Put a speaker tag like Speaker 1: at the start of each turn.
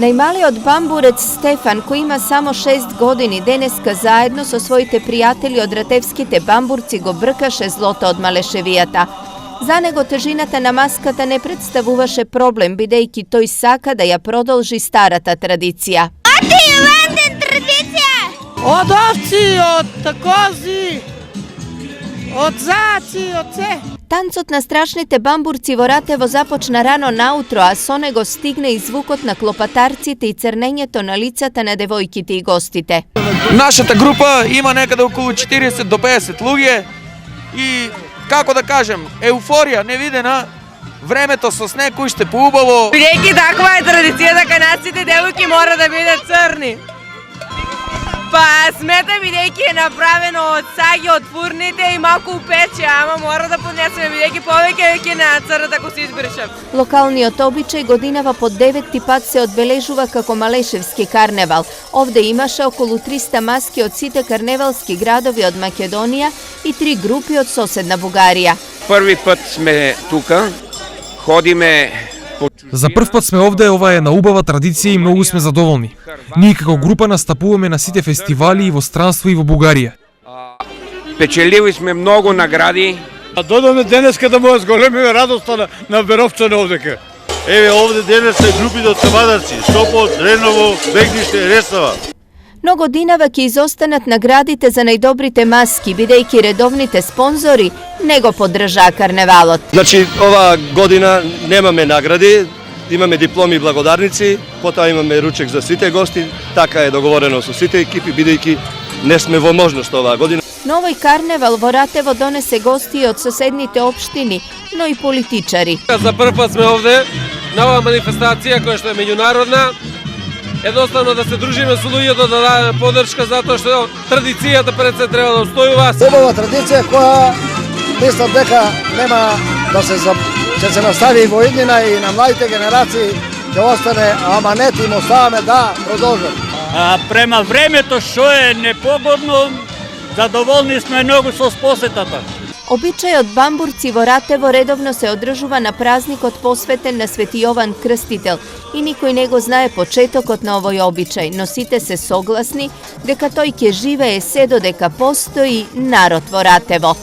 Speaker 1: Najmali od Bamburec Stefan, koji ima samo 6 godini, deneska zajedno so svojite prijatelji od Ratevskite Bamburci go brkaše zlото od Maleševijata. За него тежината на маската не представуваше проблем, бидејќи тој сака да ја продолжи старата традиција.
Speaker 2: Оти Ленден традиција!
Speaker 3: Од овци, од кози, од заци, од се.
Speaker 1: Танцот на страшните бамбурци во Ратево започна рано наутро, а со него стигна и звукот на клопатарците и црнењето на лицата на девојките и гостите.
Speaker 4: Нашата група има некаде околу 40 до 50 луѓе и како да кажем, еуфорија невидена, времето со снег уште поубаво.
Speaker 5: Бидејќи таква е традицијата, канадците девојки мора да бидат црни. Па смета бидејќи е направено од саѓи од фурните и малку пече, ама мора да поднесеме бидејќи повеќе ќе нацрнат ако се избришам.
Speaker 1: Локалниот обичај годинава по 9 пат се одбележува како Малешевски карневал. Овде имаше околу 300 маски од сите карневалски градови од Македонија и 3 групи од соседна Бугарија.
Speaker 6: Први пат сме тука, ходиме.
Speaker 7: За прв пат сме овде, ова е на убава традиција и многу сме задоволни. Ние како група настапуваме на сите фестивали и во странство и во Бугарија.
Speaker 6: Печеливи сме многу награди.
Speaker 8: Додаме денеска да му зголемиме радоста на Веровчане овдека.
Speaker 9: Еве овде денес се групите од Самадарци, Сопот, Реново, Бегниште, Ресава.
Speaker 1: Но годинава ќе изостанат наградите за најдобрите маски, бидејќи редовните спонзори не го поддржаа карневалот.
Speaker 10: Значи, ова година немаме награди, имаме дипломи и благодарници, потоа имаме ручек за сите гости, така е договорено со сите екипи, бидејќи не сме во можност оваа година.
Speaker 1: Но овој карневал во Ратево донесе гости од соседните општини, но и политичари.
Speaker 11: За прв пат сме овде на оваа манифестација која што е меѓународна. Едноставно да се дружиме со луѓето, да дадеме поддршка, затоа што традицијата пред се треба да устојува.
Speaker 12: Убава традиција која мислам дека нема да ќе се настави во иднина и на младите генерации ќе остане аманет и му оставаме да продолжат.
Speaker 8: Према времето што е непогодно, задоволни сме многу со посетата.
Speaker 1: Обичајот бамбурци во Ратево редовно се одржува на празникот посветен на Свети Јован Крстител и никој не го знае почетокот на овој обичај, но сите се согласни дека тој ќе живее се додека постои народ во Ратево.